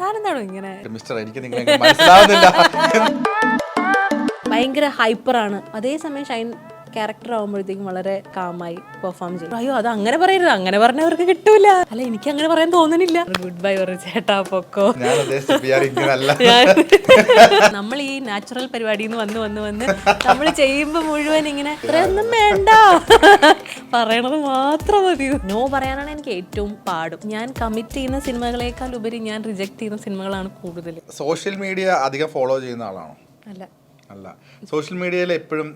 താനെന്താണോ ഇങ്ങനെ മിസ്റ്റർ എനിക്ക് നിങ്ങളെ മനസ്സിലാവുന്നില്ല. ഭയങ്കര ഹൈപ്പറാണ്. അതേസമയം ഷൈൻ ക്യാരക്ടർ ആകുമ്പോഴത്തേക്കും വളരെ കാമായി പെർഫോം ചെയ്യും. അയ്യോ അത് അങ്ങനെ പറയരുത്, അങ്ങനെ പറഞ്ഞവർക്ക് കിട്ടൂല. അല്ല എനിക്ക് അങ്ങനെ പറയാൻ തോന്നുന്നില്ല. ഗുഡ് ബൈ പറ ചേട്ടാ പൊക്കോ. ഞാൻ ഉദ്ദേശിച്ച PR ഇങ്ങനല്ല. നമ്മൾ ഈ നാച്ചുറൽ പരിപാടിയിൽ നിന്ന് വന്ന് നമ്മൾ ചെയ്യുമ്പോൾ മുഴുവൻ ഇങ്ങനെ ഇത്രയൊന്നും വേണ്ട, പറയണത് മാത്രം മതി. നോ പറയാനാണ് എനിക്ക് ഏറ്റവും പാടും. ഞാൻ കമ്മിറ്റ് ചെയ്യുന്ന സിനിമകളെക്കാൾ ഉപരി ഞാൻ റിജക്ട് ചെയ്യുന്ന സിനിമകളാണ് കൂടുതൽ. സോഷ്യൽ മീഡിയ അധികം ഫോളോ ചെയ്യുന്ന ആളാണോ? അല്ല. സോഷ്യൽ മീഡിയയിൽ എപ്പോഴും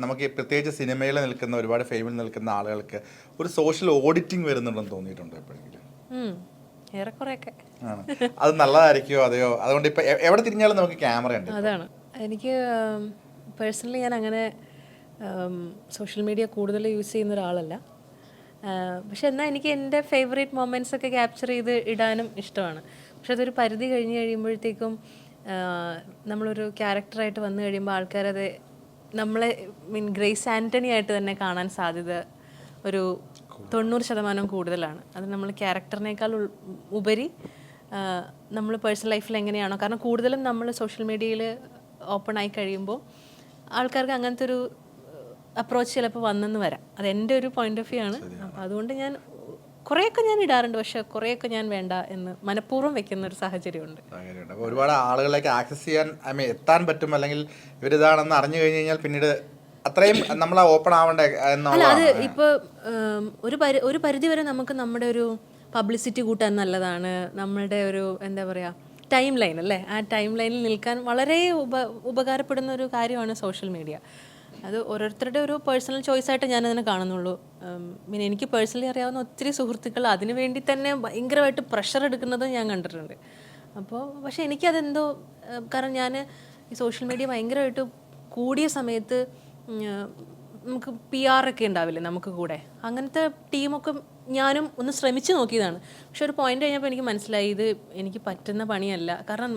നമുക്ക് പ്രത്യേകിച്ച് സിനിമയിൽ നിൽക്കുന്ന ഒരുപാട് ഫെയിമിൽ നിൽക്കുന്ന ആളുകൾക്ക് ഒരു സോഷ്യൽ ഓഡിറ്റിംഗ് വരുന്നുണ്ടെന്ന് തോന്നിയിട്ടുണ്ടോ എപ്പോഴെങ്കിലും? ഏറെക്കുറെയൊക്കെ. അത് നല്ലതായിരിക്കുമോ അതെയോ? അതുകൊണ്ട് ഇപ്പൊ എവിടെ തിരിഞ്ഞാലും നമുക്ക് ക്യാമറ ഉണ്ട്. അതാണ് എനിക്ക് പേഴ്സണലി ഞാൻ അങ്ങനെ സോഷ്യൽ മീഡിയ കൂടുതൽ യൂസ് ചെയ്യുന്ന ഒരാളല്ല. പക്ഷെ എന്നാൽ എനിക്ക് എൻ്റെ ഫേവറേറ്റ് മൊമെൻറ്റ്സ് ഒക്കെ ക്യാപ്ചർ ചെയ്ത് ഇടാനും ഇഷ്ടമാണ്. പക്ഷെ അതൊരു പരിധി കഴിഞ്ഞ് കഴിയുമ്പോഴത്തേക്കും നമ്മളൊരു ക്യാരക്ടറായിട്ട് വന്നു കഴിയുമ്പോൾ ആൾക്കാരത് നമ്മളെ ഗ്രേസ് ആൻ്റണി ആയിട്ട് തന്നെ കാണാൻ സാധ്യത ഒരു 90% കൂടുതലാണ്. അത് നമ്മൾ ക്യാരക്ടറിനേക്കാൾ ഉപരി നമ്മൾ പേഴ്സണൽ ലൈഫിൽ എങ്ങനെയാണോ, കാരണം കൂടുതലും നമ്മൾ സോഷ്യൽ മീഡിയയിൽ ഓപ്പൺ ആയി കഴിയുമ്പോൾ ആൾക്കാർക്ക് അങ്ങനത്തെ ഒരു അപ്രോച്ച് ചിലപ്പോൾ വന്നെന്ന് വരാം. അത് എൻ്റെ ഒരു പോയിന്റ് ഓഫ് വ്യൂ ആണ്. അപ്പോൾ അതുകൊണ്ട് ഞാൻ കുറേയൊക്കെ ഞാൻ ഇടാറുണ്ട്, പക്ഷെ കുറേയൊക്കെ ഞാൻ വേണ്ട എന്ന് മനഃപൂർവ്വം വെക്കുന്ന ഒരു സാഹചര്യമുണ്ട്. ഒരുപാട് ആളുകളിലേക്ക് ആക്സസ് ചെയ്യാൻ എത്താൻ പറ്റും, അല്ലെങ്കിൽ ഇവരിതാണെന്ന് അറിഞ്ഞു കഴിഞ്ഞ് കഴിഞ്ഞാൽ പിന്നീട് അത്രയും നമ്മൾ ഓപ്പൺ ആവണ്ടേ അല്ല, അത് ഇപ്പോൾ ഒരു പരിധി വരെ നമുക്ക് നമ്മുടെ ഒരു പബ്ലിസിറ്റി കൂട്ടാൻ നല്ലതാണ്. നമ്മളുടെ ഒരു എന്താ പറയുക ടൈം ലൈൻ അല്ലേ, ആ ടൈം ലൈനിൽ നിൽക്കാൻ വളരെ ഉപകാരപ്പെടുന്ന ഒരു കാര്യമാണ് സോഷ്യൽ മീഡിയ. അത് ഓരോരുത്തരുടെ ഒരു പേഴ്സണൽ ചോയ്സായിട്ട് ഞാനതിനെ കാണുന്നുള്ളൂ. പിന്നെ എനിക്ക് പേഴ്സണലി അറിയാവുന്ന ഒത്തിരി സുഹൃത്തുക്കൾ അതിനു വേണ്ടി തന്നെ ഭയങ്കരമായിട്ട് പ്രഷർ എടുക്കുന്നത് ഞാൻ കണ്ടിട്ടുണ്ട്. അപ്പോൾ പക്ഷേ എനിക്കതെന്തോ, കാരണം ഞാൻ ഈ സോഷ്യൽ മീഡിയ ഭയങ്കരമായിട്ട് കൂടിയ സമയത്ത് നമുക്ക് PR ഒക്കെ ഉണ്ടാവില്ലേ നമുക്ക് കൂടെ, അങ്ങനത്തെ ടീമൊക്കെ ഞാനും ഒന്ന് ശ്രമിച്ചു നോക്കിയതാണ്. പക്ഷെ ഒരു പോയിന്റ് കഴിഞ്ഞപ്പോൾ എനിക്ക് മനസ്സിലായി ഇത് എനിക്ക് പറ്റുന്ന പണിയല്ല, കാരണം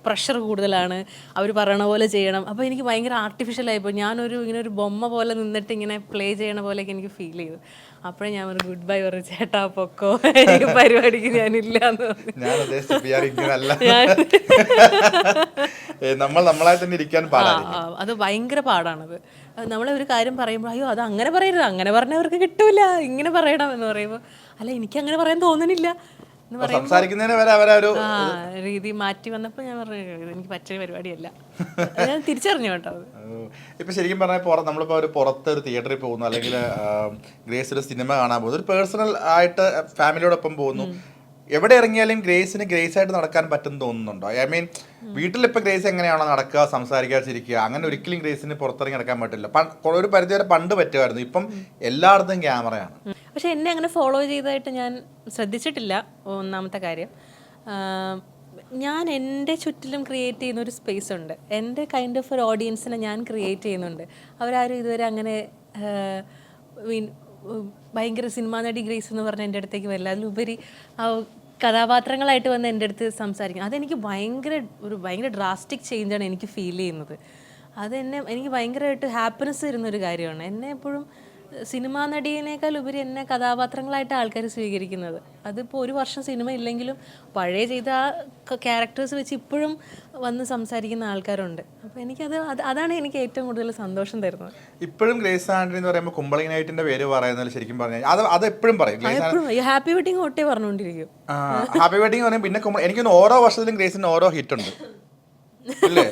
പ്രഷർ കൂടുതലാണ്, അവർ പറയണ പോലെ ചെയ്യണം. അപ്പോൾ എനിക്ക് ഭയങ്കര ആർട്ടിഫിഷ്യലായിപ്പോൾ ഇങ്ങനെ ഒരു ബൊമ്മ പോലെ നിന്നിട്ട് ഇങ്ങനെ പ്ലേ ചെയ്യണ പോലെയൊക്കെ എനിക്ക് ഫീൽ ചെയ്തു. അപ്പോഴേ ഞാൻ ഒരു ഗുഡ് ബൈ പറഞ്ഞു ചേട്ടാ പൊക്കോ, ഈ പരിപാടിക്ക് ഞാനില്ല എന്ന് പറഞ്ഞു. അത് ഭയങ്കര പാടാണത്. നമ്മളെ ഒരു കാര്യം പറയുമ്പോൾ അയ്യോ അത് അങ്ങനെ പറയരുത്, അങ്ങനെ പറഞ്ഞവർക്ക് കിട്ടൂല, ഇങ്ങനെ പറയണം എന്ന് പറയുമ്പോൾ അല്ല എനിക്ക് അങ്ങനെ പറയാൻ തോന്നുന്നില്ല എന്ന് പറയുമ്പോൾ രീതി മാറ്റി വന്നപ്പോൾ ഞാൻ പറഞ്ഞു എനിക്ക് പറ്റിയ പരിപാടിയല്ല. ഞാൻ തിരിച്ചറിഞ്ഞു കേട്ടോ. ഇപ്പൊ ശരിക്കും പറഞ്ഞാൽ നമ്മളിപ്പോ ഒരു പുറത്ത് ഒരു തിയേറ്ററിൽ പോകുന്നു, അല്ലെങ്കിൽ ഗ്രേസ് ഒരു സിനിമ കാണാൻ പോകുന്നു, ഒരു പേഴ്സണൽ ആയിട്ട് ഫാമിലിയോടൊപ്പം പോകുന്നു, എവിടെ ഇറങ്ങിയാലും ഗ്രേസിന് ഗ്രേസ് ആയിട്ട് നടക്കാൻ പറ്റും തോന്നുന്നുണ്ടോ? ഐ മീൻ വീട്ടിലിപ്പോൾ ഗ്രേസ് എങ്ങനെയാണോ നടക്കുക, സംസാരിക്കുക, ചിരിക്കുക, അങ്ങനെ ഒരിക്കലും ഗ്രേസിന് പുറത്തിറങ്ങി നടക്കാൻ പറ്റില്ല. ഒരു പരിധി വരെ പണ്ട് പറ്റുമായിരുന്നു, ഇപ്പം എല്ലായിടത്തും ക്യാമറയാണ്. പക്ഷെ എന്നെ അങ്ങനെ ഫോളോ ചെയ്തതായിട്ട് ഞാൻ ശ്രദ്ധിച്ചിട്ടില്ല. ഒന്നാമത്തെ കാര്യം, ഞാൻ എൻ്റെ ചുറ്റിലും ക്രിയേറ്റ് ചെയ്യുന്ന ഒരു സ്പേസ് ഉണ്ട്. എൻ്റെ കൈൻഡ് ഓഫ് ഒരു ഓഡിയൻസിനെ ഞാൻ ക്രിയേറ്റ് ചെയ്യുന്നുണ്ട്. അവരാരും ഇതുവരെ അങ്ങനെ ഭയങ്കര സിനിമാ നടി ഗ്രേസ് എന്ന് പറഞ്ഞാൽ എൻ്റെ അടുത്തേക്ക് വരില്ല. അതിലുപരി കഥാപാത്രങ്ങളായിട്ട് വന്ന് എൻ്റെ അടുത്ത് സംസാരിക്കും. അതെനിക്ക് ഭയങ്കര ഡ്രാസ്റ്റിക് ചേഞ്ചാണ് എനിക്ക് ഫീൽ ചെയ്യുന്നത്. എനിക്ക് ഭയങ്കരമായിട്ട് ഹാപ്പിനെസ് തരുന്നൊരു കാര്യമാണ്. എന്നെ എപ്പോഴും സിനിമാ നടിയേക്കാൾ ഉപരി എന്നെ കഥാപാത്രങ്ങളായിട്ട് ആൾക്കാർ സ്വീകരിക്കുന്നത്. അതിപ്പോൾ ഒരു വർഷം സിനിമ ഇല്ലെങ്കിലും പഴയ ചെയ്ത ആ ക്യാരക്ടേഴ്സ് വെച്ച് ഇപ്പോഴും വന്ന് സംസാരിക്കുന്ന ആൾക്കാരുണ്ട്. അപ്പോൾ അതാണ് എനിക്ക് ഏറ്റവും കൂടുതൽ സന്തോഷം തരുന്നത്. ഇപ്പോഴും ഗ്രേസ് ആൻ്റണി എന്ന് പറയുമ്പോൾ കുമ്പളങ്ങി നൈറ്റിന്റെ പേര് പറയുന്നത് ശരിക്കും പറഞ്ഞാൽ അത് എപ്പോഴും പറയും. ഹാപ്പി വെഡിങ് ഒട്ടേ പറഞ്ഞുകൊണ്ടിരിക്കും. ഹാപ്പി വെഡിങ് പറയും. പിന്നെ എനിക്കൊന്ന് ഓരോ വർഷത്തിലും ഗ്രേസിന് ഓരോ ഹിറ്റ് ഉണ്ട് അല്ലേ?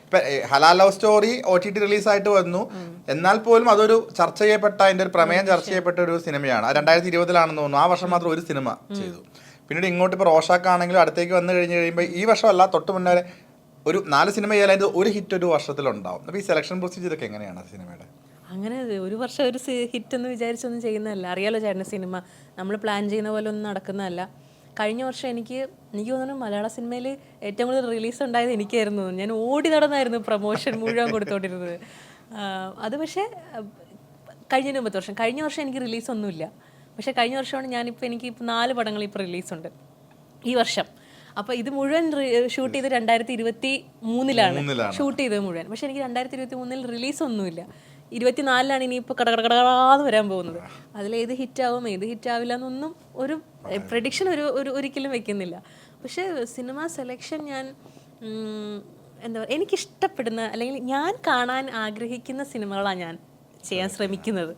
ഇപ്പൊ ഹലാൽ ലവ് സ്റ്റോറി OTT റിലീസായിട്ട് വന്നു, എന്നാൽ പോലും അതൊരു ചർച്ച ചെയ്യപ്പെട്ട, അതിന്റെ ഒരു പ്രമേയം ചർച്ച ചെയ്യപ്പെട്ട ഒരു സിനിമയാണ്. 2020 തോന്നുന്നു. ആ വർഷം മാത്രം ഒരു സിനിമ ചെയ്തു. പിന്നീട് ഇങ്ങോട്ട് ഇപ്പോൾ റോഷാക്കാണെങ്കിലും അടുത്തേക്ക് വന്നു കഴിയുമ്പോൾ ഈ വർഷമല്ല തൊട്ട് മുന്നേ ഒരു 4 സിനിമ ചെയ്യാൻ ഒരു ഹിറ്റ് ഒരു വർഷത്തിലുണ്ടാവും. അപ്പോൾ ഈ സെലക്ഷൻ പ്രൊസീജിയർ ഒക്കെ എങ്ങനെയാണ് സിനിമയുടെ? അങ്ങനെ ഒരു വർഷം ഒരു ഹിറ്റ് എന്ന് വിചാരിച്ചൊന്നും ചെയ്യുന്നതല്ല. അറിയാലോ ചേട്ടൻ്റെ സിനിമ നമ്മൾ പ്ലാൻ ചെയ്യുന്ന പോലെ ഒന്നും നടക്കുന്നതല്ല. കഴിഞ്ഞ വർഷം എനിക്ക് തോന്നുന്നു മലയാള സിനിമയിൽ ഏറ്റവും കൂടുതൽ റിലീസ് ഉണ്ടായത് എനിക്കായിരുന്നു. ഞാൻ ഓടി നടന്നായിരുന്നു പ്രൊമോഷൻ മുഴുവൻ കൊടുത്തോണ്ടിരുന്നത്. അത് പക്ഷേ കഴിഞ്ഞ വർഷം എനിക്ക് റിലീസൊന്നുമില്ല. പക്ഷേ കഴിഞ്ഞ വർഷമാണ് എനിക്ക് 4 പടങ്ങൾ ഇപ്പോൾ റിലീസുണ്ട് ഈ വർഷം. അപ്പോൾ ഇത് മുഴുവൻ ഷൂട്ട് ചെയ്ത് 2023 ഷൂട്ട് ചെയ്തത് മുഴുവൻ. പക്ഷേ എനിക്ക് 2023 റിലീസൊന്നുമില്ല. 24 ഇനിയിപ്പോൾ കടകടകടാന്ന് വരാൻ പോകുന്നത്. അതിലേത് ഹിറ്റാവും ഏത് ഹിറ്റാവില്ല എന്നൊന്നും ഒരു പ്രഡിക്ഷൻ ഒരിക്കലും വെക്കുന്നില്ല. പക്ഷേ സിനിമ സെലക്ഷൻ ഞാൻ എന്താ പറയുക, എനിക്കിഷ്ടപ്പെടുന്ന അല്ലെങ്കിൽ ഞാൻ കാണാൻ ആഗ്രഹിക്കുന്ന സിനിമകളാണ് ഞാൻ ചെയ്യാൻ ശ്രമിക്കുന്നത്.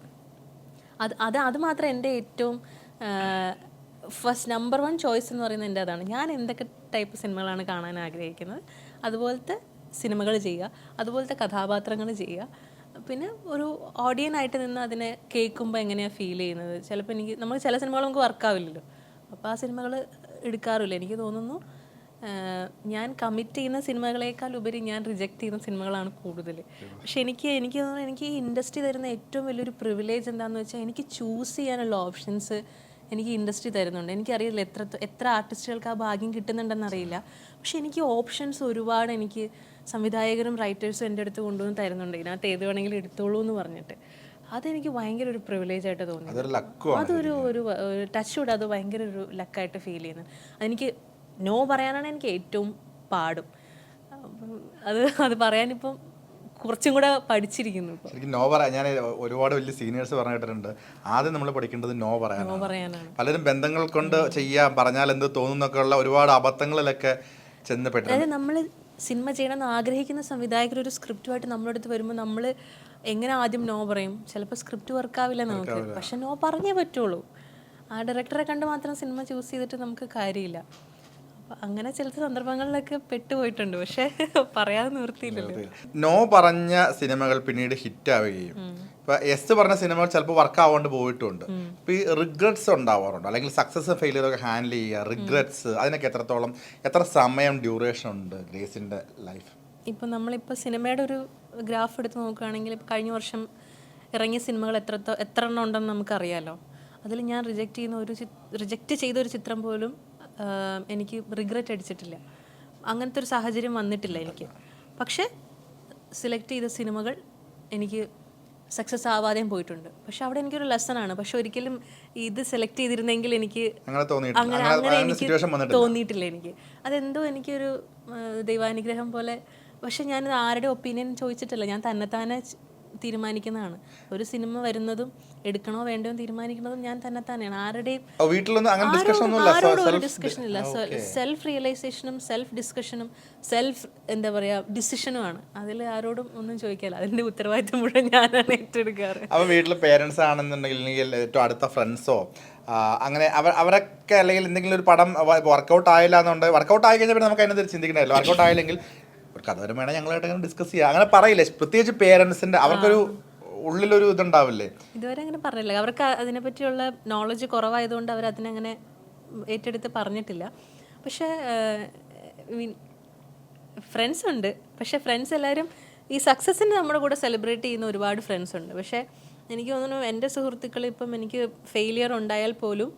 അത് മാത്രം എൻ്റെ ഏറ്റവും ഫസ്റ്റ് നമ്പർ 1 ചോയ്സ് എന്ന് പറയുന്നത് എൻ്റെ അതാണ്. ഞാൻ എന്തൊക്കെ ടൈപ്പ് സിനിമകളാണ് കാണാൻ ആഗ്രഹിക്കുന്നത് അതുപോലത്തെ സിനിമകൾ ചെയ്യുക, അതുപോലത്തെ കഥാപാത്രങ്ങൾ ചെയ്യുക. പിന്നെ ഒരു ഓഡിയനായിട്ട് നിന്ന് അതിനെ കേൾക്കുമ്പോൾ എങ്ങനെയാണ് ഫീൽ ചെയ്യുന്നത്. ചിലപ്പോൾ നമ്മൾ ചില സിനിമകൾ നമുക്ക് വർക്കാവില്ലല്ലോ, അപ്പോൾ ആ സിനിമകൾ എടുക്കാറില്ല. എനിക്ക് തോന്നുന്നു ഞാൻ കമ്മിറ്റ് ചെയ്യുന്ന സിനിമകളേക്കാൾ ഉപരി ഞാൻ റിജക്റ്റ് ചെയ്യുന്ന സിനിമകളാണ് കൂടുതൽ. പക്ഷെ എനിക്ക് തോന്നുന്നു എനിക്ക് ഈ ഇൻഡസ്ട്രി തരുന്ന ഏറ്റവും വലിയൊരു പ്രിവിലേജ് എന്താണെന്ന് വെച്ചാൽ എനിക്ക് ചൂസ് ചെയ്യാനുള്ള ഓപ്ഷൻസ് എനിക്ക് ഇൻഡസ്ട്രി തരുന്നുണ്ട്. എനിക്കറിയില്ല എത്ര ആർട്ടിസ്റ്റുകൾക്ക് ആ ഭാഗ്യം കിട്ടുന്നുണ്ടെന്നറിയില്ല, പക്ഷെ എനിക്ക് ഓപ്ഷൻസ് ഒരുപാട് എനിക്ക് സംവിധായകരും റൈറ്റേഴ്സും എൻ്റെ അടുത്ത് കൊണ്ടുവന്ന് തരുന്നുണ്ട്. ഇതിനകത്ത് ഏത് വേണമെങ്കിലും എടുത്തോളൂ എന്ന് പറഞ്ഞിട്ട്. അതെനിക്ക് ഭയങ്കര ഒരു പ്രിവിലേജ് ആയിട്ട് തോന്നി. അതൊരു ടച്ച് കൂടെ അത് ഭയങ്കര ഒരു ലക്കായിട്ട് ഫീൽ ചെയ്യുന്നത്. അതെനിക്ക് നോ പറയാനാണ് എനിക്ക് ഏറ്റവും പാടും. അത് പറയാനിപ്പം കുറച്ചും കൂടെ പഠിച്ചിരിക്കുന്നു. ശരിക്കും നോ പറയാൻ ഞാൻ ഒരുപാട് വലിയ സീനിയേഴ്സ് പറഞ്ഞിട്ടുണ്ട്, ആദ്യം നമ്മൾ പഠിക്കേണ്ടത് നോ പറയാനാണ്. പലരും ബന്ധങ്ങൾ കൊണ്ട് ചെയ്യാൻ പറഞ്ഞാൽ എന്ത് തോന്നുന്നൊക്കെ ഉള്ള ഒരുപാട് അബദ്ധങ്ങളിലൊക്കെ ചെന്നപ്പെട്ടു. അതായത് നമ്മൾ സിനിമ ചെയ്യണമെന്ന് ആഗ്രഹിക്കുന്ന സംവിധായകർ ഒരു സ്ക്രിപ്റ്റുമായിട്ട് നമ്മുടെ അടുത്ത് വരുമ്പോൾ നമ്മൾ എങ്ങനെ ആദ്യം നോ പറയും? ചിലപ്പോൾ സ്ക്രിപ്റ്റ് വർക്കാവില്ല നമുക്ക്, പക്ഷെ നോ പറഞ്ഞേ പറ്റുള്ളൂ. ആ ഡയറക്ടറെ കണ്ട് മാത്രം സിനിമ ചൂസ് ചെയ്തിട്ട് നമുക്ക് കാര്യമില്ല. അപ്പം അങ്ങനെ ചില സന്ദർഭങ്ങളിലൊക്കെ പെട്ടുപോയിട്ടുണ്ട്, പക്ഷെ പറയാതെ നിവൃത്തിയില്ലല്ലോ. നോ പറഞ്ഞ സിനിമകൾ പിന്നീട് ഹിറ്റ് ആവുകയും ഇപ്പൊ എസ് പറഞ്ഞ സിനിമകൾ ചിലപ്പോൾ വർക്ക് ആവാണ്ട് പോയിട്ടുണ്ട്. ഇപ്പൊ ഈ റിഗ്രറ്റ്സ് ഉണ്ടാവാറുണ്ട്, അല്ലെങ്കിൽ സക്സസ് ഫെയിലിയർ ഒക്കെ ഹാൻഡിൽ ചെയ്യുക, റിഗ്രറ്റ്സ്, അതിനൊക്കെ എത്ര സമയം ഡ്യൂറേഷൻ ഉണ്ട് ഗ്രേസിന്റെ ലൈഫ്? ഇപ്പം നമ്മളിപ്പോൾ സിനിമയുടെ ഒരു ഗ്രാഫ് എടുത്ത് നോക്കുകയാണെങ്കിൽ ഇപ്പോൾ കഴിഞ്ഞ വർഷം ഇറങ്ങിയ സിനിമകൾ എത്ര എണ്ണം ഉണ്ടെന്ന് നമുക്കറിയാലോ. അതിൽ ഞാൻ റിജക്റ്റ് ചെയ്ത ഒരു ചിത്രം പോലും എനിക്ക് റിഗ്രറ്റ് അടിച്ചിട്ടില്ല. അങ്ങനത്തെ ഒരു സാഹചര്യം വന്നിട്ടില്ല എനിക്ക്. പക്ഷേ സെലക്ട് ചെയ്ത സിനിമകൾ എനിക്ക് സക്സസ് ആവാതെയും പോയിട്ടുണ്ട്. പക്ഷെ അവിടെ എനിക്കൊരു ലെസണാണ്. പക്ഷെ ഒരിക്കലും ഇത് സെലക്ട് ചെയ്തിരുന്നെങ്കിൽ എനിക്ക് അങ്ങനെ എനിക്ക് തോന്നിയിട്ടില്ല. എനിക്ക് അതെന്തോ എനിക്കൊരു ദൈവാനുഗ്രഹം പോലെ. പക്ഷെ ഞാൻ ആരുടെ ഒപ്പീനിയൻ ചോദിച്ചിട്ടില്ല, ഞാൻ തന്നെത്താനെ തീരുമാനിക്കുന്നതാണ്. ഒരു സിനിമ വരുന്നതും എടുക്കണോ വേണ്ടോ തീരുമാനിക്കുന്നതും ഞാൻ തന്നെത്താനെയാണ്. ആരോടും ഒരു ഡിസ്കഷൻ ഇല്ല. സെൽഫ് റിയലൈസേഷനും സെൽഫ് ഡിസ്കഷനും സെൽഫ് എന്താ പറയുക ഡിസിഷനുമാണ്. അതിൽ ആരോടും ഒന്നും ചോദിക്കാല്ല. അതിന്റെ ഉത്തരവാദിത്വം മുഴുവൻ ഞാനാണ് ഏറ്റെടുക്കാറ്. അപ്പോൾ വീട്ടിൽ പേരൻസ് ആണെന്നുണ്ടെങ്കിൽ ഏറ്റവും അടുത്ത ഫ്രണ്ട്സോ അങ്ങനെ അവരൊക്കെ, അല്ലെങ്കിൽ എന്തെങ്കിലും ഒരു പടം വർക്കൗട്ട് ആയില്ല എന്നുണ്ടെങ്കിൽ, വർക്കൗട്ട് ആയി കഴിഞ്ഞാൽ നമുക്ക് അതിനെതിരെ ചിന്തിക്കണമല്ലോ. വർക്കൗട്ട് ആയില്ലെങ്കിൽ ഒരു കഥവരം വേണം ഞങ്ങളായിട്ട് അങ്ങനെ ഡിസ്കസ് ചെയ്യുക, അങ്ങനെ പറയില്ലേ? പ്രത്യേകിച്ച് പേരൻസിന്റെ അവർക്കൊരു ഉള്ളിലൊരു ഇതുണ്ടാവില്ലേ? ഇതുവരെ അങ്ങനെ പറഞ്ഞില്ല. അവർക്ക് അതിനെപ്പറ്റിയുള്ള നോളജ് കുറവായതുകൊണ്ട് അവർ അതിനങ്ങനെ ഏറ്റെടുത്ത് പറഞ്ഞിട്ടില്ല. പക്ഷേ ഫ്രണ്ട്സ് ഉണ്ട്. പക്ഷേ ഫ്രണ്ട്സ് എല്ലാവരും ഈ സക്സസ്സിന് നമ്മുടെ കൂടെ സെലിബ്രേറ്റ് ചെയ്യുന്ന ഒരുപാട് ഫ്രണ്ട്സ് ഉണ്ട്. പക്ഷേ എനിക്ക് തോന്നുന്നു എൻ്റെ സുഹൃത്തുക്കൾ ഇപ്പം എനിക്ക് ഫെയിലിയർ ഉണ്ടായാൽ പോലും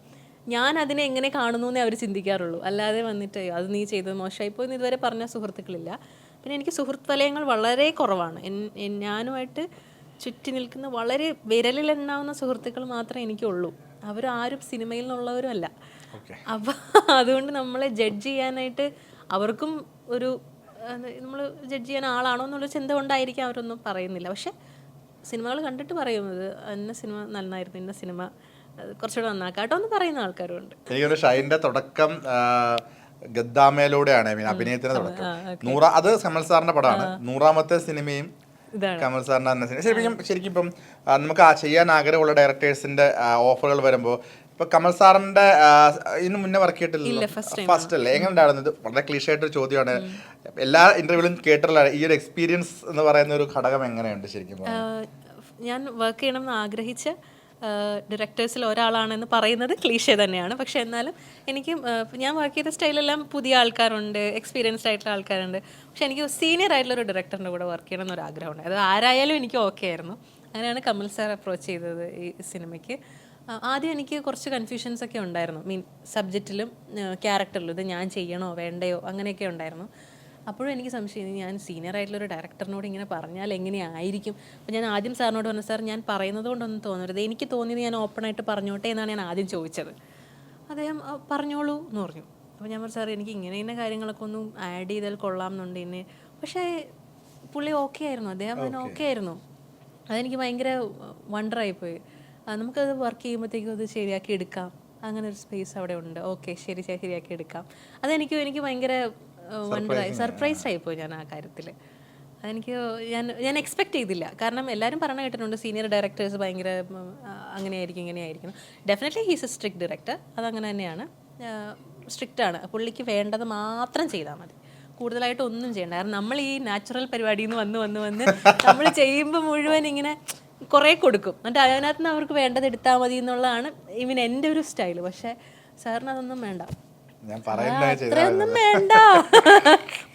ഞാൻ അതിനെ എങ്ങനെ കാണുന്നു എന്നേ അവർ ചിന്തിക്കാറുള്ളൂ. അല്ലാതെ വന്നിട്ട് അത് നീ ചെയ്തത് മോശമായിപ്പോയി എന്ന് ഇതുവരെ പറഞ്ഞ സുഹൃത്തുക്കളില്ല. പിന്നെ എനിക്ക് സുഹൃത്ത് വലയങ്ങൾ വളരെ കുറവാണ്. ഞാനുമായിട്ട് ചുറ്റി നിൽക്കുന്ന വളരെ വിരലിലെണ്ണാവുന്ന സുഹൃത്തുക്കൾ മാത്രമേ എനിക്കുള്ളൂ. അവരാരും സിനിമയിൽ നിന്നുള്ളവരും അല്ല. അപ്പം അതുകൊണ്ട് നമ്മളെ ജഡ്ജ് ചെയ്യാനായിട്ട് അവർക്കും ഒരു നമ്മൾ ജഡ്ജ് ചെയ്യാൻ ആളാണോ എന്നുള്ള ചിന്ത കൊണ്ടായിരിക്കും അവരൊന്നും പറയുന്നില്ല. പക്ഷെ സിനിമകൾ കണ്ടിട്ട് പറയുന്നത് ഇന്ന സിനിമ നന്നായിരുന്നു, ഇന്ന സിനിമ കുറച്ചുകൂടെ നന്നാക്കാട്ടോ എന്ന് പറയുന്ന ആൾക്കാരും ഉണ്ട്. എനിക്കൊരു ഷൈൻ്റെ തുടക്കം ഗദ്ദാമയിലൂടെയാണ്, അഭിനയത്തിന്റെ തുടക്കം. അത് കമൽ സാറിന്റെ പടമാണ്. 100ാമത്തെ സിനിമയും കമൽ സാറിന്റെ തന്നെ സിനിമ. ശരിക്കും ഇപ്പം നമുക്ക് ചെയ്യാൻ ആഗ്രഹമുള്ള ഡയറക്ടേഴ്സിന്റെ ഓഫറുകൾ വരുമ്പോൾ ഇപ്പൊ കമൽ സാറിന്റെ ഇതിന് മുന്നേ വർക്ക് ചെയ്തിട്ടില്ല, ഫസ്റ്റ് അല്ലേ? എങ്ങനെ ഉണ്ടായിരുന്നു? ഇത് വളരെ ക്ലീഷ ആയിട്ടൊരു ചോദ്യമാണ്, എല്ലാ ഇന്റർവ്യൂവിലും കേട്ടിട്ടുള്ള. ഈ ഒരു എക്സ്പീരിയൻസ് എന്ന് പറയുന്ന ഒരു ഘടകം എങ്ങനെയുണ്ട് ശരിക്കും? ഞാൻ വർക്ക് ചെയ്യണമെന്ന് ആഗ്രഹിച്ച ഡയറക്ടേഴ്സിൽ ഒരാളാണെന്ന് പറയുന്നത് ക്ലീഷേ തന്നെയാണ്. പക്ഷെ എന്നാലും എനിക്ക് ഞാൻ വർക്ക് ചെയ്ത സ്റ്റൈലെല്ലാം പുതിയ ആൾക്കാരുണ്ട്, എക്സ്പീരിയൻസ്ഡ് ആയിട്ടുള്ള ആൾക്കാരുണ്ട്. പക്ഷെ എനിക്ക് സീനിയർ ആയിട്ടുള്ള ഒരു ഡയറക്ടറിൻ്റെ കൂടെ വർക്ക് ചെയ്യണം എന്നൊരു ആഗ്രഹമുണ്ട്. അത് ആരായാലും എനിക്ക് ഓക്കെ ആയിരുന്നു. അങ്ങനെയാണ് കമൽ സാർ അപ്രോച്ച് ചെയ്തത് ഈ സിനിമയ്ക്ക്. ആദ്യം എനിക്ക് കുറച്ച് കൺഫ്യൂഷൻസ് ഒക്കെ ഉണ്ടായിരുന്നു. സബ്ജക്റ്റിലും ക്യാരക്ടറിലും ഇത് ഞാൻ ചെയ്യണോ വേണ്ടയോ അങ്ങനെയൊക്കെ ഉണ്ടായിരുന്നു. അപ്പോഴും എനിക്ക് സംശയം, ഞാൻ സീനിയർ ആയിട്ടുള്ളൊരു ഡയറക്ടറിനോട് ഇങ്ങനെ പറഞ്ഞാൽ എങ്ങനെയായിരിക്കും. അപ്പോൾ ഞാൻ ആദ്യം സാറിനോട് പറഞ്ഞു, സാർ ഞാൻ പറയുന്നത് കൊണ്ടൊന്നും തോന്നരുത്, എനിക്ക് തോന്നിയത് ഞാൻ ഓപ്പണായിട്ട് പറഞ്ഞോട്ടെ എന്നാണ് ഞാൻ ആദ്യം ചോദിച്ചത്. അദ്ദേഹം പറഞ്ഞോളൂ എന്ന് പറഞ്ഞു. അപ്പോൾ ഞാൻ പറഞ്ഞു, സാർ എനിക്ക് ഇങ്ങനെ ഇന്ന കാര്യങ്ങളൊക്കെ ഒന്ന് ആഡ് ചെയ്താൽ കൊള്ളാം എന്നുണ്ട് ഇന്നെ. പക്ഷേ പുള്ളി ഓക്കെ ആയിരുന്നു, അദ്ദേഹം അതിന് ഓക്കെ ആയിരുന്നു. അതെനിക്ക് ഭയങ്കര വണ്ടറായിപ്പോയി. നമുക്കത് വർക്ക് ചെയ്യുമ്പോഴത്തേക്കും അത് ശരിയാക്കി എടുക്കാം. അങ്ങനെ ഒരു സ്പേസ് അവിടെ ഉണ്ട്, ഓക്കെ ശരി ശരിയാക്കി എടുക്കാം. എനിക്ക് ഭയങ്കര വണ്ടറായി, സർപ്രൈസ്ഡ് ആയിപ്പോയി ഞാൻ ആ കാര്യത്തിൽ. അതെനിക്ക് ഞാൻ എക്സ്പെക്ട് ചെയ്തില്ല. കാരണം എല്ലാവരും പറഞ്ഞു കേട്ടിട്ടുണ്ട് സീനിയർ ഡയറക്ടേഴ്സ് ഭയങ്കര അങ്ങനെയായിരിക്കും ഇങ്ങനെയായിരിക്കണം. Definitely he's a strict director, അതങ്ങനെ തന്നെയാണ്, സ്ട്രിക്റ്റാണ്. പുള്ളിക്ക് വേണ്ടത് മാത്രം ചെയ്താൽ മതി, കൂടുതലായിട്ട് ഒന്നും ചെയ്യണ്ട. കാരണം നമ്മൾ ഈ നാച്ചുറൽ പരിപാടിയിൽ നിന്ന് വന്ന് നമ്മൾ ചെയ്യുമ്പോൾ മുഴുവൻ ഇങ്ങനെ കുറേ കൊടുക്കും, എന്നിട്ട് അതിനകത്ത് നിന്ന് അവർക്ക് വേണ്ടത് എടുത്താൽ മതി എന്നുള്ളതാണ് ഈവൻ എൻ്റെ ഒരു സ്റ്റൈൽ. പക്ഷേ സാറിന് അതൊന്നും വേണ്ട, അത്രയൊന്നും വേണ്ട,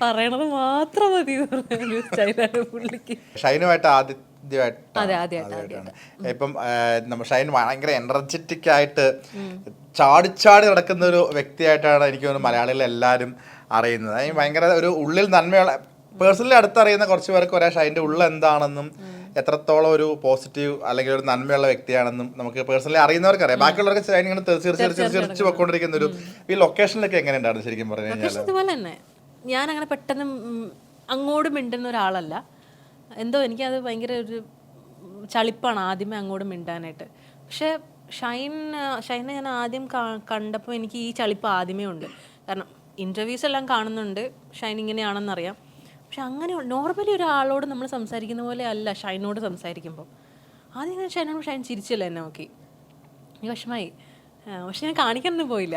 പറയണത് മാത്രം മതി ഒരു സ്റ്റൈലാണ് പുള്ളിക്ക്. ഷൈനുമായിട്ട് ആദ്യമായിട്ടാണ് ഇപ്പം നമ്മൾ ഷൈൻ ഭയങ്കര എനർജറ്റിക് ആയിട്ട് ചാടി നടക്കുന്ന ഒരു വ്യക്തിയായിട്ടാണ് എനിക്ക് തോന്നുന്നു മലയാളികൾ എല്ലാവരും അറിയുന്നത്. അതിന് ഭയങ്കര ഒരു ഉള്ളിൽ നന്മയുള്ള, പേഴ്സണലി അടുത്തറിയുന്ന കുറച്ച് പേർക്ക് ഒരേ ഷൈൻ്റെ ഉള്ളിൽ എന്താണെന്നും എത്രത്തോളം ഒരു പോസിറ്റീവ് അല്ലെങ്കിൽ ഒരു നന്മയുള്ള വ്യക്തിയാണെന്നും നമുക്ക് പേഴ്സണലി അറിയുന്നവർക്ക് അറിയാം. ബാക്കിയുള്ളവർക്ക് ഷൈൻ ഇങ്ങനെ ചിരിച്ചു പൊയ്ക്കൊണ്ടിരിക്കുന്ന ഒരു ഈ ലൊക്കേഷനിലൊക്കെ എങ്ങനെ ഉണ്ടായിരുന്നു ശരിക്കും പറഞ്ഞു കഴിഞ്ഞാൽ? ഇതുപോലെ തന്നെ ഞാൻ അങ്ങനെ പെട്ടെന്ന് അങ്ങോട്ട് മിണ്ടുന്ന ഒരാളല്ല. എന്തോ എനിക്കത് ഭയങ്കര ഒരു ചളിപ്പാണ് ആദ്യമേ അങ്ങോട്ട് മിണ്ടാനായിട്ട്. പക്ഷേ ഷൈനെ ഞാൻ ആദ്യം കണ്ടപ്പോൾ എനിക്ക് ഈ ചളിപ്പ് ആദ്യമേ ഉണ്ട്. കാരണം ഇൻ്റർവ്യൂസ് എല്ലാം കാണുന്നുണ്ട്, ഷൈൻ ഇങ്ങനെയാണെന്നറിയാം. പക്ഷെ അങ്ങനെ നോർമലി ഒരാളോട് നമ്മൾ സംസാരിക്കുന്ന പോലെ അല്ല ഷൈനോട് സംസാരിക്കുമ്പോൾ. ആദ്യം ഞാൻ ഷൈൻ ചിരിച്ചല്ലോ എന്നെ നോക്കി, എനിക്ക് വിഷമായി. പക്ഷെ ഞാൻ കാണിക്കാനൊന്നും പോയില്ല.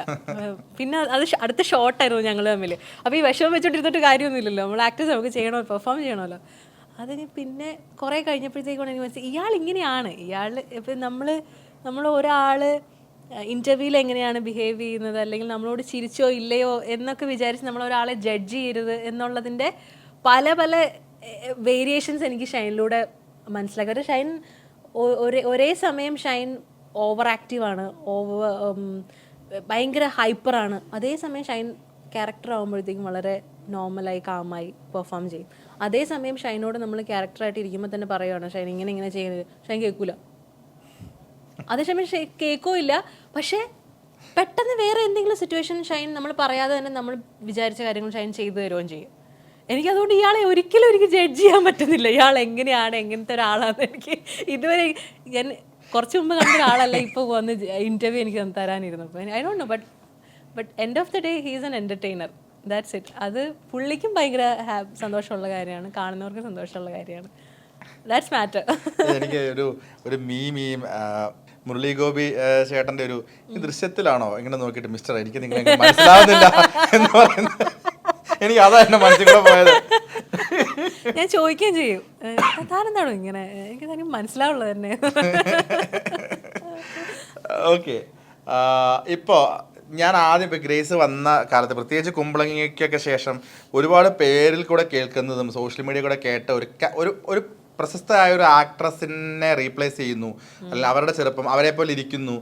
പിന്നെ അത് അടുത്ത ഷോട്ടായിരുന്നു ഞങ്ങൾ തമ്മിൽ. അപ്പോൾ ഈ വിഷമം വെച്ചോണ്ടിരുന്നിട്ട് കാര്യമൊന്നുമില്ലല്ലോ, നമ്മൾ ആക്ടേഴ്സ് നമുക്ക് ചെയ്യണോ, പെർഫോം ചെയ്യണമല്ലോ. അതിന് പിന്നെ കുറേ കഴിഞ്ഞപ്പോഴത്തേക്കാണ് എനിക്ക് മനസ്സിലായി ഇയാൾ ഇങ്ങനെയാണ്. ഇപ്പം നമ്മൾ ഒരാൾ ഇൻ്റർവ്യൂവിൽ എങ്ങനെയാണ് ബിഹേവ് ചെയ്യുന്നത്, അല്ലെങ്കിൽ നമ്മളോട് ചിരിച്ചോ ഇല്ലയോ എന്നൊക്കെ വിചാരിച്ച് നമ്മൾ ഒരാളെ ജഡ്ജ് ചെയ്യരുത് എന്നുള്ളതിൻ്റെ പല വേരിയേഷൻസ് എനിക്ക് ഷൈനിലൂടെ മനസ്സിലാക്കി. കാരണം ഷൈൻ ഒരേ സമയം ഷൈൻ ഓവർ ആക്റ്റീവാണ്, ഭയങ്കര ഹൈപ്പറാണ്. അതേസമയം ഷൈൻ ക്യാരക്ടർ ആകുമ്പോഴത്തേക്കും വളരെ നോർമലായി കാമായി പെർഫോം ചെയ്യും. അതേസമയം ഷൈനോട് നമ്മൾ ക്യാരക്ടറായിട്ട് ഇരിക്കുമ്പോൾ തന്നെ പറയുകയാണ് ഷൈൻ ഇങ്ങനെ ചെയ്യുന്നത്, ഷൈൻ കേൾക്കൂല. അതേസമയം കേൾക്കോ ഇല്ല, പക്ഷേ പെട്ടെന്ന് വേറെ എന്തെങ്കിലും സിറ്റുവേഷൻ ഷൈൻ നമ്മൾ പറയാതെ തന്നെ നമ്മൾ വിചാരിച്ച കാര്യങ്ങൾ ഷൈൻ ചെയ്തു തരുകയും ചെയ്യും. എനിക്കതുകൊണ്ട് ഇയാളെ ഒരിക്കലും എനിക്ക് ജഡ്ജ് ചെയ്യാൻ പറ്റുന്നില്ല, ഇയാൾ എങ്ങനെയാണ്, എങ്ങനത്തെ ഒരാളാണെന്ന്. എനിക്ക് ഇതുവരെ ഞാൻ കുറച്ച് മുമ്പ് കണ്ട ഒരാളല്ല ഇപ്പോൾ വന്ന് ഇൻ്റർവ്യൂ എനിക്ക് തരാനിരുന്നു. I don't know, but end of the day he's an entertainer, that's it. അത് പുള്ളിക്കും ഭയങ്കര സന്തോഷമുള്ള കാര്യമാണ്, കാണുന്നവർക്ക് സന്തോഷമുള്ള കാര്യമാണ്. That's matter. എനിക്ക് ഒരു മീം മുരളി ഗോപി ചേട്ടൻ്റെ ഒരു ഈ ദൃശ്യത്തിലാണോ ഇങ്ങനെ നോക്കിയിട്ട് മിസ്റ്റർ എനിക്ക് നിങ്ങളെ മനസ്സിലാവുന്നില്ല എന്ന് പറയുന്നത്, എനിക്ക് അതാ എന്നെ മനസ്സിൽ കൂടെ പോയത്. ഞാൻ ചോദിക്കുകയും ചെയ്യും, താനെന്താണോ ഇങ്ങനെ, എനിക്ക് തന്നെ മനസ്സിലാവുള്ളത് തന്നെ. ഓക്കെ, ഇപ്പോൾ ഞാൻ ആദ്യം ഇപ്പോൾ ഗ്രേസ് വന്ന കാലത്ത് പ്രത്യേകിച്ച് കുമ്പളങ്ങിക്കൊക്കെ ശേഷം ഒരുപാട് പേരിൽ കൂടെ കേൾക്കുന്നതും സോഷ്യൽ മീഡിയ കൂടെ കേട്ട ഒരു പ്രശസ്തയായ ഒരു ആക്ട്രസിനെ റീപ്ലേസ് ചെയ്യുന്നു, അല്ലെങ്കിൽ അവരുടെ ചെറുപ്പം അവരെ പോലെ ഇരിക്കുന്നു,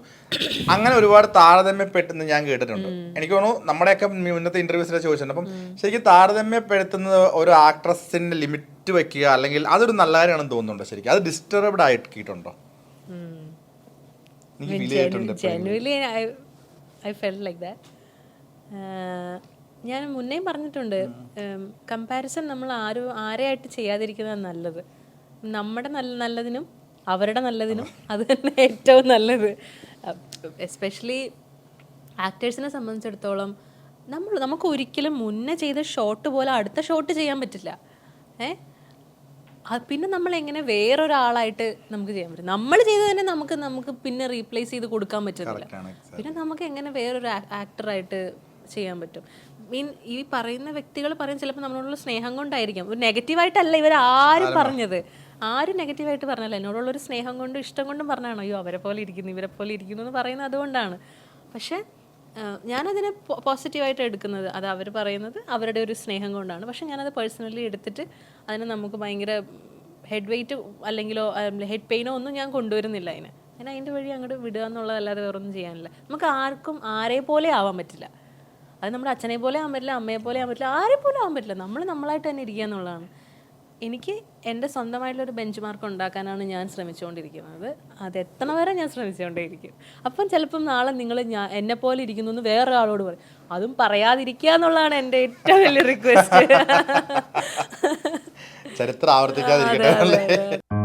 അങ്ങനെ ഒരുപാട് താരതമ്യപ്പെടുത്തുന്നത് ഞാൻ കേട്ടിട്ടുണ്ട്. എനിക്ക് തോന്നുന്നു നമ്മുടെയൊക്കെ മുന്നത്തെ ഇന്റർവ്യൂസിൽ ചോദിച്ചിട്ടുണ്ട്. അപ്പം ശരിക്കും താരതമ്യപ്പെടുത്തുന്നത് ഒരു ആക്ട്രസിന്റെ ലിമിറ്റ് വെക്കുക അല്ലെങ്കിൽ അതൊരു നല്ല കാര്യമാണെന്ന് തോന്നുന്നുണ്ടോ? ശരിക്കും അത് ഡിസ്റ്റർബ്ഡ് ആയിട്ടുണ്ടോ? എനിക്ക് ഫീൽ ചെയ്തിട്ടുണ്ട്. I felt like that. ഞാൻ മുന്നേയും പറഞ്ഞിട്ടുണ്ട്, കമ്പാരിസൺ നമ്മൾ ആരെയായിട്ട് ചെയ്യാതിരിക്കുന്നതാണ് നല്ലത്. നമ്മുടെ നല്ലതിനും അവരുടെ നല്ലതിനും അത് തന്നെ ഏറ്റവും നല്ലത്. എസ്പെഷ്യലി ആക്ടേഴ്സിനെ സംബന്ധിച്ചിടത്തോളം നമുക്ക് ഒരിക്കലും മുന്നേ ചെയ്ത ഷോട്ട് പോലെ അടുത്ത ഷോട്ട് ചെയ്യാൻ പറ്റില്ല. പിന്നെ നമ്മൾ എങ്ങനെ വേറൊരാളായിട്ട് നമുക്ക് ചെയ്യാൻ പറ്റും? നമ്മൾ ചെയ്ത് തന്നെ നമുക്ക് പിന്നെ റീപ്ലേസ് ചെയ്ത് കൊടുക്കാൻ പറ്റുന്നില്ല. പിന്നെ നമുക്ക് എങ്ങനെ വേറൊരു ആക്ടറായിട്ട് ചെയ്യാൻ പറ്റും? ഈ പറയുന്ന വ്യക്തികൾ പറയുന്നത് ചിലപ്പോൾ നമ്മളോടുള്ള സ്നേഹം കൊണ്ടായിരിക്കാം. ഒരു നെഗറ്റീവായിട്ടല്ല ഇവരാരും പറഞ്ഞത്, ആരും നെഗറ്റീവായിട്ട് പറഞ്ഞല്ല, എന്നോടുള്ളൊരു സ്നേഹം കൊണ്ടും ഇഷ്ടം കൊണ്ടും പറഞ്ഞാണോ അയ്യോ അവരെ പോലെ ഇരിക്കുന്നു ഇവരെ പോലെ ഇരിക്കുന്നു എന്ന് പറയുന്നത് അതുകൊണ്ടാണ്. പക്ഷേ ഞാനതിനെ പോസിറ്റീവായിട്ട് എടുക്കുന്നത്, അത് അവർ പറയുന്നത് അവരുടെ ഒരു സ്നേഹം കൊണ്ടാണ്. പക്ഷെ ഞാനത് പേഴ്സണലി എടുത്തിട്ട് അതിനെ നമുക്ക് ഭയങ്കര ഹെഡ് വെയിറ്റ് അല്ലെങ്കിലോ ഹെഡ് പെയിനോ ഒന്നും ഞാൻ കൊണ്ടുവരുന്നില്ല. അതിൻ്റെ വഴി അങ്ങോട്ട് വിടുക എന്നുള്ളതല്ലാതെ വേറൊന്നും ചെയ്യാനില്ല. നമുക്ക് ആർക്കും ആരെ പോലെ ആവാൻ പറ്റില്ല. അത് നമ്മുടെ അച്ഛനെ പോലെ ആവാൻ പറ്റില്ല, അമ്മയെ പോലെ ആവാൻ പറ്റില്ല, ആരെ പോലെ ആവാൻ പറ്റില്ല. നമ്മളായിട്ട് തന്നെ ഇരിക്കുക എന്നുള്ളതാണ്. എനിക്ക് എൻ്റെ സ്വന്തമായിട്ടുള്ളൊരു ബെഞ്ച് മാർക്ക് ഉണ്ടാക്കാനാണ് ഞാൻ ശ്രമിച്ചുകൊണ്ടിരിക്കുന്നത്. അതെത്തണ വരെ ഞാൻ ശ്രമിച്ചുകൊണ്ടേയിരിക്കും. അപ്പം ചിലപ്പം നാളെ നിങ്ങൾ എന്നെപ്പോലെ ഇരിക്കുന്നു എന്ന് വേറൊരാളോട് പറയും, അതും പറയാതിരിക്കുക എന്നുള്ളതാണ് എൻ്റെ ഏറ്റവും വലിയ റിക്വസ്റ്റ്. ചരിത്രം ആവർത്തിക്കാതിരിക്കട്ടെ.